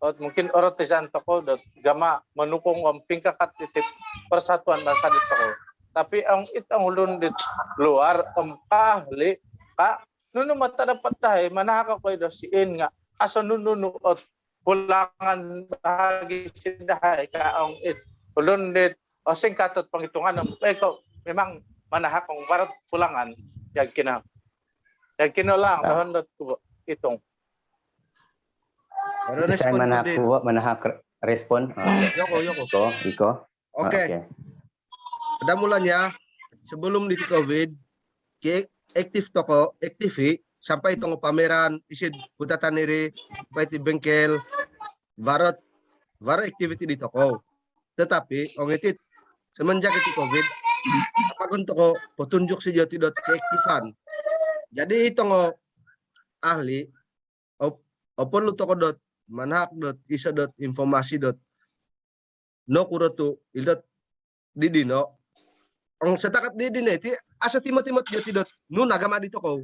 at mungkin oratisan to ko dot gama manukong ang pingkakat itip persatuan bangsa dito ko. Tapi ang itang ulun dit luar ang ahli ka nuno mata dapat tayo manahak ko dosin nga aso nuno at pulangan bahagi sindahay ka ang ulun dit o singkatot panghitungan ng eko memang manahak ang barat pulangan yag kina Yang kinulang dahon dot ko itong. Baru Saya respon mana ko din. kuwa mana respon. Yoko. Iko. Oke. Pada mulanya sebelum di COVID, aktif toko, aktivi sampai tong pameran isid putatan niri, pati bengkel, varot activity di toko. Tetapi ong itit semenjak itu COVID, apakah toko petunjuk si joti dot keaktifan. Jadi itong ahli, open lu toko dot manhak dot isa dot informasi dot no kurotu ilot didino ang setakat didino iti asa timot-timot joti dot nu nagama dito ko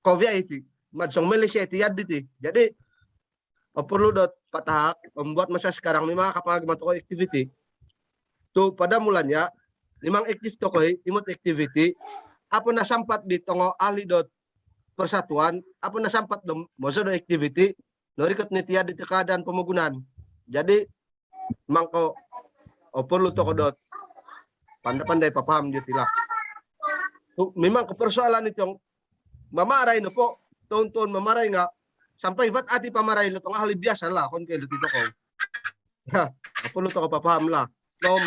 kovia iti madsong Malaysia iti yad diti jadi perlu dot patahak membuat masa sekarang memang kapag to activity tu pada mulanya limang aktif to ko timot activity apa na sampat di tongo ahli dot persatuan apa na sampat dom moso do activity norikot nitiya di keadaan pemugunan jadi mangko perlu toko dot pandai-pandai papaham dia tilah. Memang kepersoalan itu yang mamaray no po tahun-tahun mamaray nga sampai vat ati pamaray lo tong ahli biasa lah kon kay dito ko. Perlu toko papaham lah. Nom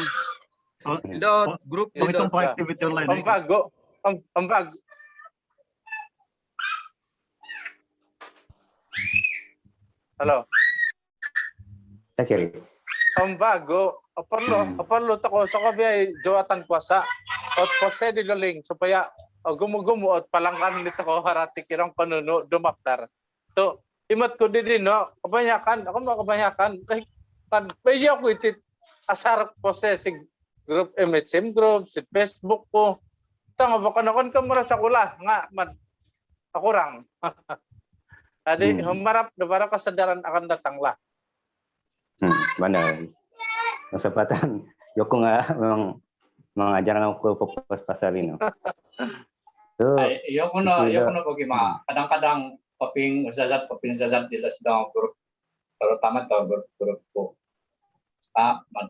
dot group Itong activity online. Pambago. Halo. Saya kiri. Pambago. Perlu tako sa kabiyay jawatan kuasa at pose diluling supaya gumu-gumu at palangkan nito ko harati kirang panuno dumaptar. So, imot ko din no, kabanyakan, ako mga kabanyakan, kan pwede ako itit asar pose si group MHM group, si Facebook ko. Tanga baka nakon ka mura sa kula nga man akurang. Tadi humarap para kesadaran akan datanglah. Benar. Kesempatan Yoko nggak memang mengajarkan aku ke pasal ini. Yoko na bagaimana? Kadang-kadang paping zazat dila sedang grup terutama to grup ko.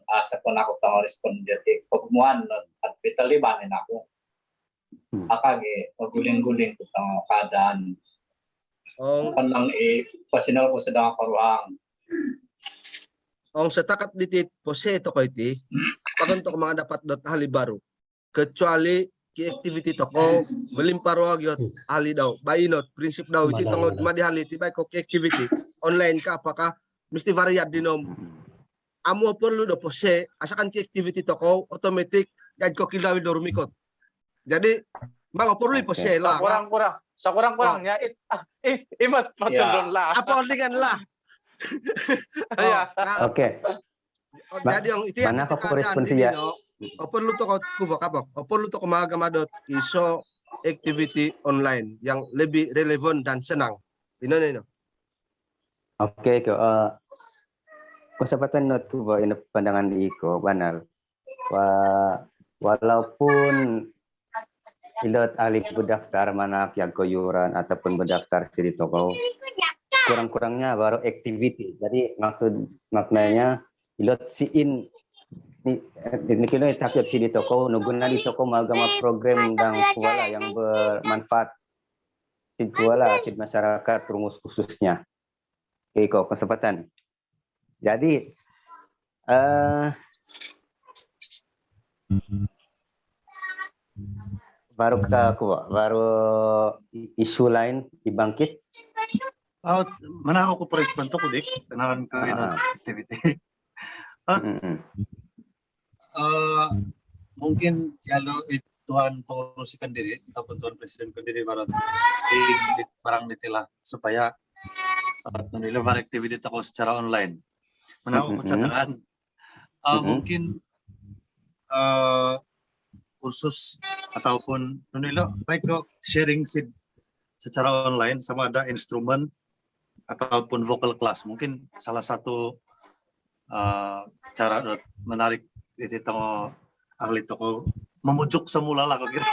Asa ko na ako tang respond dito pagmuan at pitalibanin ako. Akage guling-guling ko tang keadaan. Panang pasinal ko sedang karuang. Ang setakat ditit pose to ko iti paganto ko mga dapat dot ahli baru kecuali ki activity to ko melimparo agyot ahli daw bainot prinsip daw iti tongod madihali ti bay ko ki activity online ka apakah mesti variat dinom amo perlu do pose asakan ki activity to ko automatic gad ko kilawi dormikot jadi mga perlu pose lah kurang-kurangnya imat patulon lah apa lingan lah. Oke. Jadi yang itu yang mana aku respon ya? Perlu to ko kapok. Perlu to ko magamadot iso activity online yang lebih relevan dan senang. Ino. Oke, kesempatan not ko ini pandangan iko banal. Walaupun ilot alik berdaftar mana yang koyuran ataupun berdaftar di toko kurang-kurangnya baru activity. Jadi maknanya ilot siin ini kilo takut si di toko nuguna di toko magama program dan kuala yang bermanfaat si kuala si masyarakat rumus khususnya. Iko kesempatan. Jadi baru isu lain dibangkit. Mana ako ko respond to ko dik kenalan ko activity. Mungkin kalau Tuhan pengurusikan diri ataupun Tuhan Presiden diri barang ditilah supaya menilai activity aku secara online. Mana ako kesadaran mungkin kursus ataupun menilai baik kok sharing secara online sama ada instrumen ataupun vocal class mungkin salah satu cara menarik itu toko ahli toko memujuk semula lah kira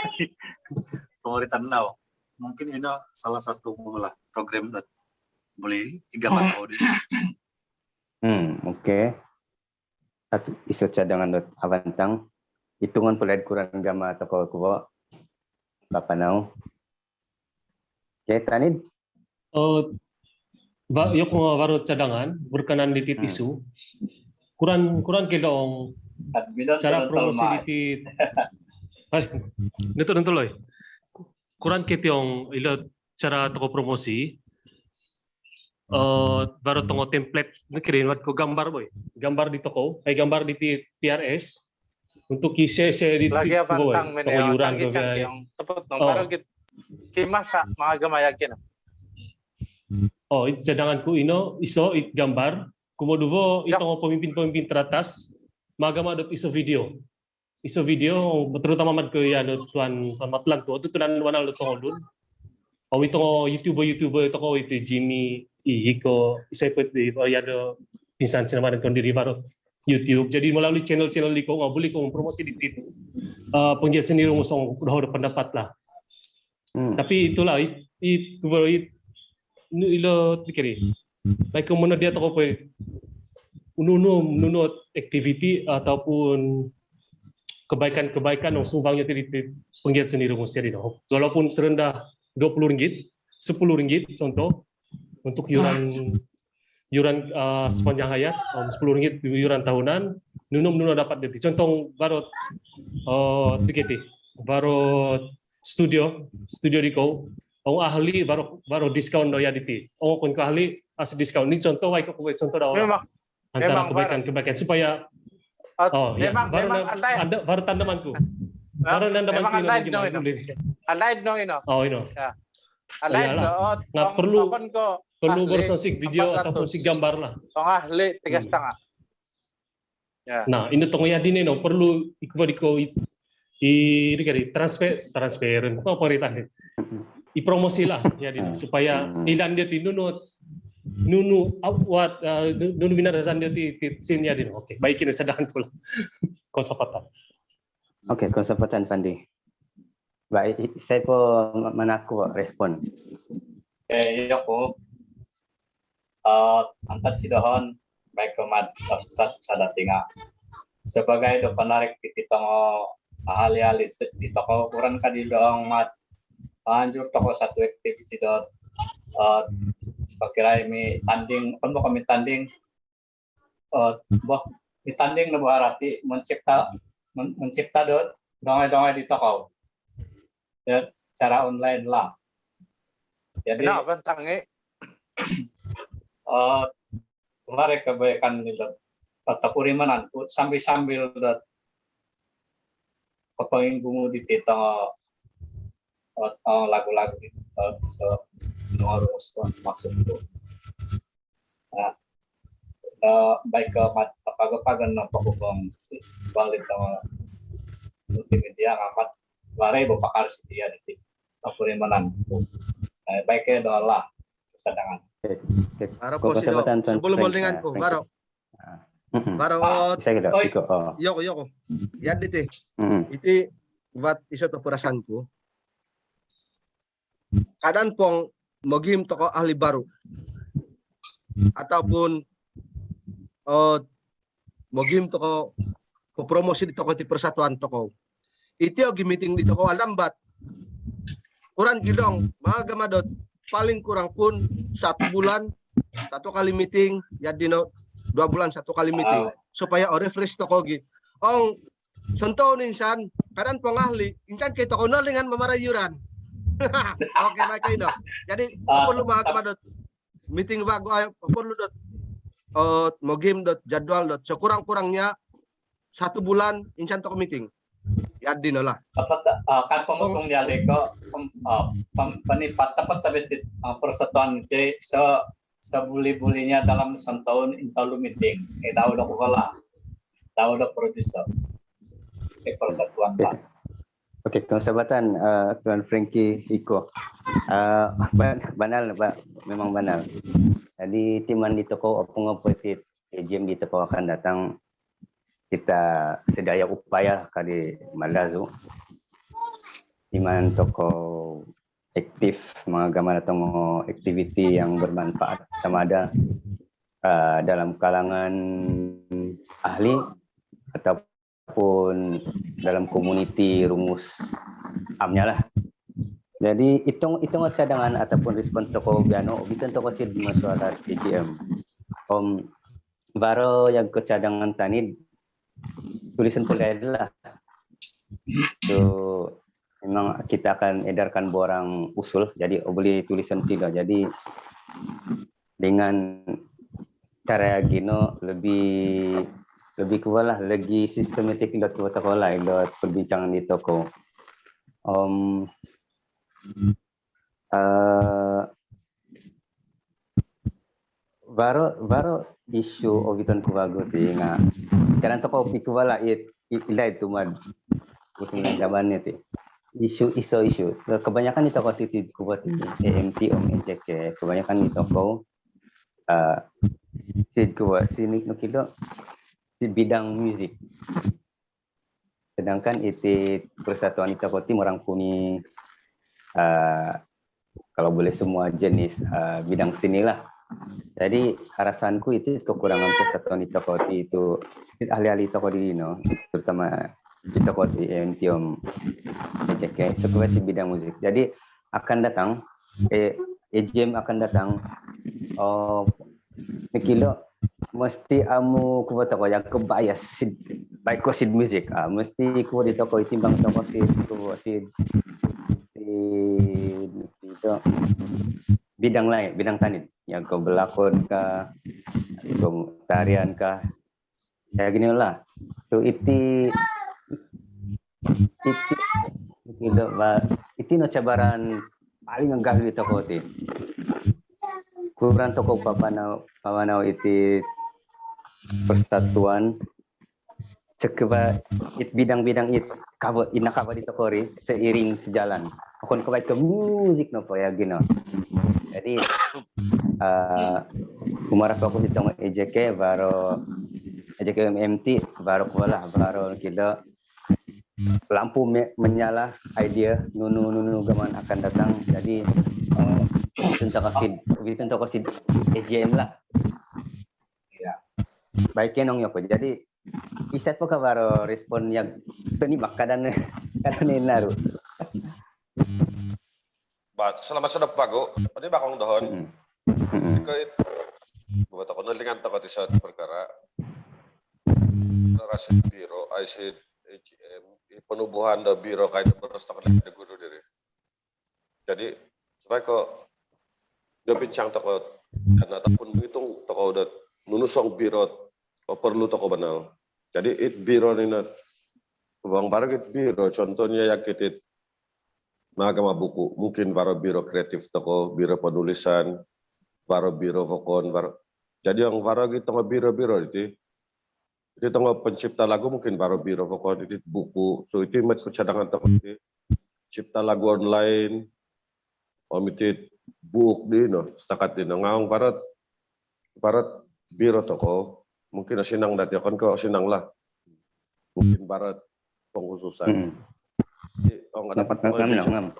pemerintahan now mungkin ini salah satu lah program dat boleh igaman ko Oke. Satu isu cadangan dot avantang hitungan peled kurang gama toko ko bapak now Tanid. Yok mga warot cadangan berkenan di isu. Kurang kedong cara promosi di Nito loy. Kurang ketiong ilo cara toko promosi. Baru tunggu template kirim ko gambar boy. Gambar di toko, gambar di PRS untuk share di lagi apa tentang toko yuran ko yang tepat dong. Baru kimasa mga gamayakin. Cadanganku iso gambar. Kumoduvo itong pemimpin-pemimpin teratas magamadot iso video. Iso video terutama mad ko yan tuan matlan to tunan wanal to dun. Itu YouTuber itu ko itu Jimmy Ihiko isa put di yado pinsan sinamaran kondiri baru YouTube. Jadi melalui channel-channel liko nggak boleh kong promosi di itu. Penggiat seni rumusong udah pendapat lah. Tapi itulah itu ilo dikiri. Baik kemudian dia toko menunut activity ataupun kebaikan-kebaikan yang sumbangnya di penggiat seni rumus jadi walaupun serendah RM20, RM10 contoh untuk yuran sepanjang hayat, RM10 yuran tahunan, nuno dapat dari contoh baru studio di kau, ahli baru diskon doya diti, pun ahli asli diskon ini contoh contoh dah antara kebaikan supaya baru tandamanku. Baru tandamanku Allied dong ini. Allied nggak perlu bersosik video ataupun si gambar lah. Ahli 3,5. Nah, ini tong ya dini perlu transparan pemerintah promosi lah ya supaya ilan dia nunu binarasan dia sin ya oke baik ini sedang pula konsepatan. Oke, konsepatan Fandi. Baik, saya pun menaku respon. Iya po. Antat sidohon baik kemat sukses datinga. Sebagai do penarik kita ahli-ahli di toko kurang kadi dong mat anjur toko satu activity dot pakirai mi tanding kan kami tanding mi tanding na buharati mencipta dot dongay di toko ya cara online lah. Jadi kenapa tangi kemarin kebaikan itu tapurimanan sambil dot kepengin di tito lagu-lagu itu so harus maksud itu. Baik ke pag-pagan na pagubang balik na multimedia ngamat waray bapakar dia di tapurimanan. Baik ke dolah kesadangan. Para po sebelum moldingan ko, baro. Yoko. Yan dito. Iti buat iso to perasaanku. Kadang pong magim toko ahli baru ataupun magim toko promosi di toko di persatuan toko. Iti og meeting di toko alambat. Kurang gidong mga gamadot paling kurang pun 1 bulan 1 kali meeting ya dino 2 bulan 1 kali meeting supaya refresh toko gi. Ong contoh insan kadang pong ahli insan kay toko dengan mamarayuran. Oke baik ino. Jadi perlu mga gamadot meeting bago perlu dot mo game dot jadwal dot so kurang-kurangnya 1 bulan insan toko meeting. Ya dino lah. Kan pemotong dialek ko panipat dapat tabit persatuan itu sebuli-bulinya dalam setahun intalu meeting. Tahu dah kepala. Tahu dah produser. Persatuan Pak. Oke, kesempatan Tuan Frankie Iko. Banal Pak, memang banal. Jadi timan di toko pengopetit AGM di toko akan datang kita sedaya upaya kali malazu. Timan toko aktif mengagamkan atau aktiviti yang bermanfaat sama ada dalam kalangan ahli ataupun dalam komuniti rumus amnya lah Jadi itong cadangan ataupun respon toko biano bitan toko sid masalah EGM. Baru yang ke cadangan tani tulisan pulai lah. So memang kita akan edarkan borang usul. Jadi boleh tulisan tidak. Jadi dengan cara gino lebih kualah lagi sistematik dot toko lain dot perbincangan di toko. Baru isu obiton ku bagus sih nga. Karena toko pikuala ilai itu mad. Kusingan zaman itu. Isu. Kebanyakan di toko city kubat AMT NCK. Kebanyakan di toko sini nukilo si bidang musik. Sedangkan itu persatuan itu koti merangkumi kalau boleh semua jenis bidang sinilah. Jadi alasanku itu kekurangan persatuan di tokoti itu ahli-ahli toko di no, terutama di tokoti MTOM ECK sebagai si bidang musik. Jadi akan datang EGM akan datang kilo mesti amu ku toko yang kebias baik sid musik mesti ku di toko timbang toko sid itu bidang lain, bidang tani yang kau berlakon kah, kau tarian kah, ya gini lah. So itu no cabaran paling enggak di toko itu. Kurang toko pamanau itu persatuan sekeba bidang-bidang itu cover di tokori seiring sejalan. Kon kebaik ke musik nopo ya gino. Jadi umar aku di tong EJK baru EJK MT baru kita lampu menyala idea nunu gaman akan datang. Jadi tentang kosid EJM lah. Ya. Baiknya nong yoko. Jadi isat po ka baru respon yang penibak kadang naru. Selamat sedap pago. Ini bakong dohon. Kait buat ako nalingan toko tisat perkara. Rasid biro, ICD, AGM, penubuhan da biro kain beros toko lagi guru diri. Jadi supaya kok dia pincang toko karena ataupun hitung toko udah nunusong biro perlu toko banal. Jadi it biro ni nat bang barang it biro contohnya yang kita magama buku, mungkin baru biro kreatif toko, biro penulisan, baru biro vokon, jadi yang baru gitu biro itu tengok pencipta lagu mungkin baru biro vokon itu buku, so itu macam cadangan toko itu, cipta lagu online, itu book di no, setakat di ngawang barat biro toko, mungkin asinang dati akan kau asinang lah, mungkin barat pengkhususan. Ngam.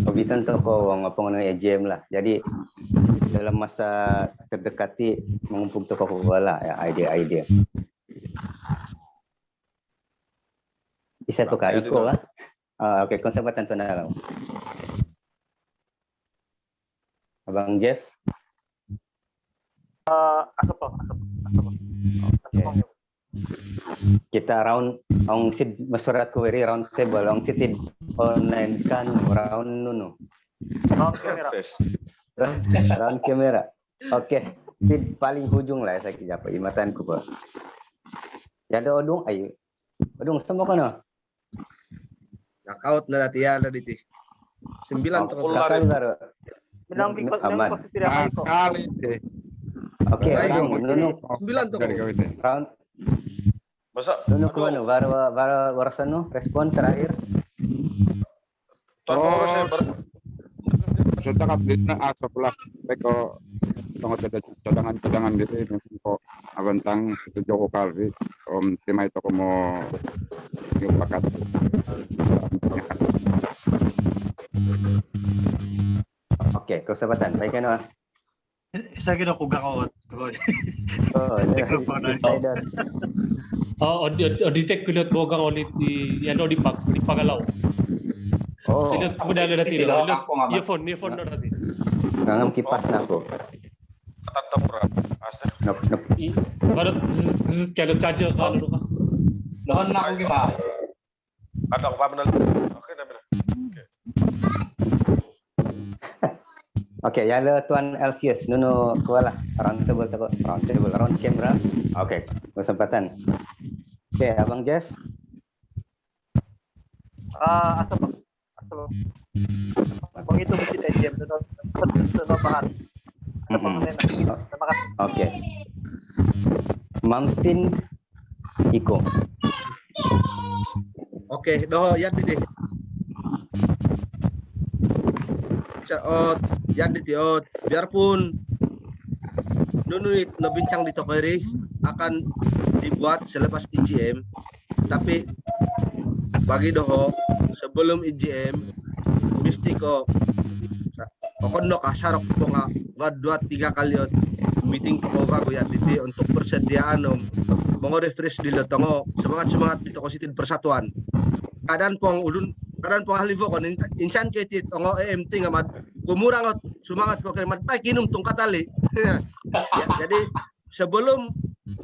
Obitan toko ngopong EJM lah. Jadi dalam masa terdekati mengumpul toko bola ya idea. Bisa tuh iko lah. Oke, konsepatan tuh nalang. Abang Jeff. Asap. Kita round ong sid masurat ko very round table ong sid online kan round nuno round kamera oke sid paling hujung lah saya kira apa imatan ko ba ya do odong ayo odong sama kono knockout na dati ya diti 9 to kakal baru bilang positif ya kali deh. Oke, nuno 9 to round masa nuno ko ano baru warasano respon terakhir setelah dina sebelah peko cadangan diri ko abantang setuju ko kali tema itu ko mo yung bakat oke kesempatan baik ano Saya kira kugang out. Oh, di tek kulit bogang ulit di pagalaw. Oh, Sila kemudian ada Siti tadi dah no. aku ngamat. Earphone ada tadi. ngangam kipas nako. Tatap berapa? Asli. Nop nop. Baru kayak ada charger kan dulu kan. Dohon na ako gima. Ada apa benar? Oke, namanya. Oke, ya lo Tuan Elvius, nuno kuala round table round camera. Oke, kesempatan. Oke, Abang Jeff. Asal bang itu mesti EJM sudah bahan. Terima kasih. Oke. Mamstin Iko. Oke, doh yan diti. Yan diti biarpun nununit nabincang di Tokeri akan dibuat selepas IGM, tapi bagi doho sebelum IGM mesti ko kono kasarok po nga 2-3 kali meeting to bago yan diti untuk persediaan mga refresh di lotongo semangat dito ko sitin persatuan kadaan pong halivo ko insan ketit ongo EMT nga mad kumurang sumangat ko kay mad kinum tung katali ya, jadi sebelum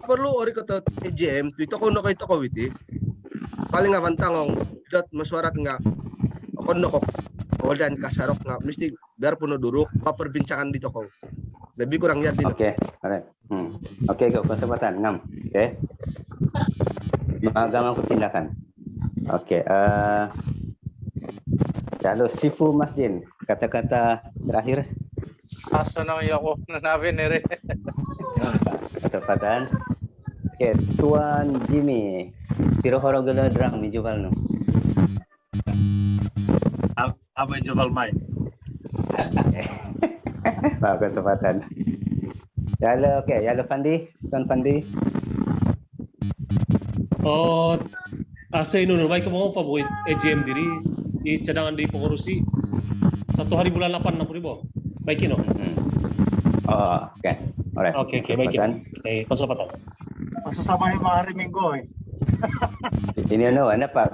perlu ori ko to EGM dito ko no kay to ko witi paling nga pantangong dot masuarat nga kono ko dan kasarok nga mesti biar puno duruk perbincangan dito ko lebih kurang yan din. Oke, alright. Oke, kesempatan 6. Oke. Agama tindakan. Oke, lalu Sifu Masjid, kata-kata terakhir. Asa na ako nanawin ni Re. Kesempatan. Oke, Tuan Jimmy, Piro Horogala Drang ni Juval no. Apa yang jual main? Kesempatan. Yalo, oke, Yalo Fandi, Tuan Fandi. Oh, asa ino no, baik mo favorit EJM diri di cadangan di pengurusi 1 hari bulan 8 60.000. Baik ino. Oh, oke. Alright. Oke, baik ino. Kesempatan. Masa sama yang hari Minggu. Ini ano, ano pa?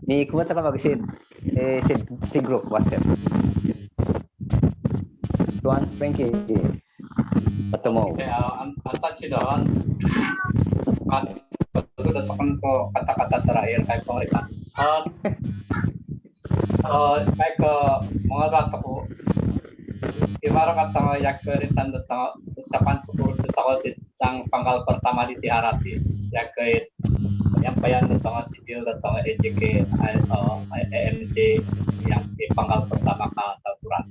May kumata ka mag si group WhatsApp. Tuan Frankie, ketemu. Antat si Don. Aku datang ko kata-kata terakhir kay pemerintah. Kay ke mga bata ko. Gimana kata yak peritan datang ucapan syukur datang tentang panggal pertama di Tiarati. Yak yang payan datang sipil datang EJK EMD yang di panggal pertama ka Taburan.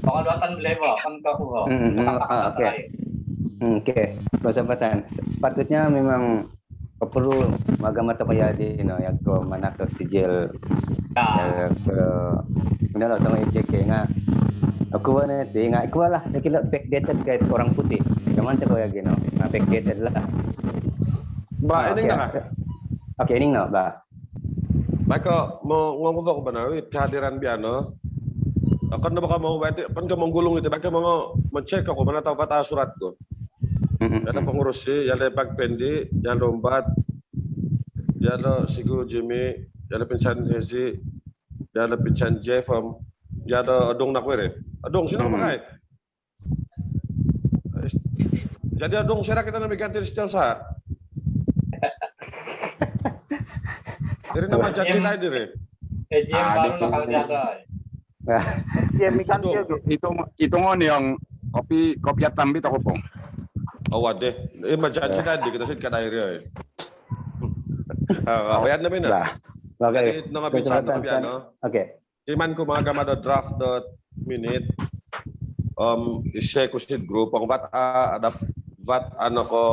Pengaduan beliau kan aku. Oke, kesempatan. Sepatutnya memang perlu agama to kaya din no, yang ko manako sijil. Benar atau EJK nga. Aku na nga ikaw lah nakila backdated kahit orang putih. Naman to kaya gino. Backdated lah. Ba, ini na ka? Oke, ini na ba? Maka mau ngomong ko ba na kehadiran biano? Akan na baka mau kan ka menggulung itu baka mau mencek ako mana tahu kata surat ko. Ada pengurus sih, ada Pak Pendi, ada Lombat, ada Sigu Jimmy, ada Pinsan Hezi, ada Pinsan Jeffem, ada Adong Nakwere. Adong sino pakai? Jadi Adong sira kita nabi ganti setiap saat. Dari nama jadi lain diri. EJM baru bakal jaga. EJM ikan Itu ngon yang kopi atam bit ako pong. Oh waduh, ini majanji tadi kita sih kata akhirnya. Ayan namin na. Oke. Oke. Iman ko mga gamada draft minute. I-share ko sa group ang ada ano ko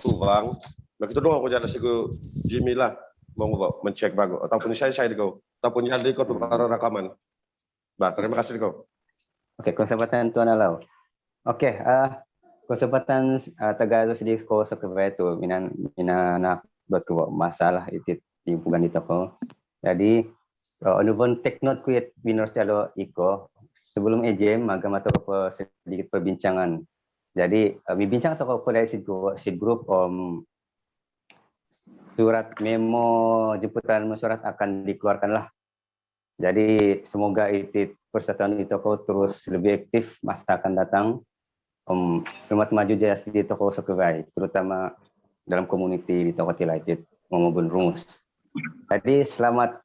tuwang. Nagtulungan ko dyan na siguro Jimmy lah mau mencek bago ataupun saya ko ataupun yaldi ko para rekaman. Ba, terima kasih ko. Oke, kesempatan Tuan Alau. Oke, kesempatan Tagalog sedikit ko sa itu minanak buat ko masalah itu di bukan itu ko. Jadi ano pun take note ko it minor calo iko sebelum EJM agama to ko sedikit perbincangan. Jadi bincang to ko pada si grup surat memo jemputan mesyuarat akan dikeluarkanlah Jadi semoga ITIT Persatuan Itoko terus lebih aktif masa akan datang. Selamat maju jaya di Toko Sokebai, terutama dalam komuniti di Toko Tilaitit maupun rumus. Jadi selamat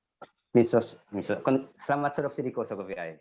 selamat serap di Toko Sokebai.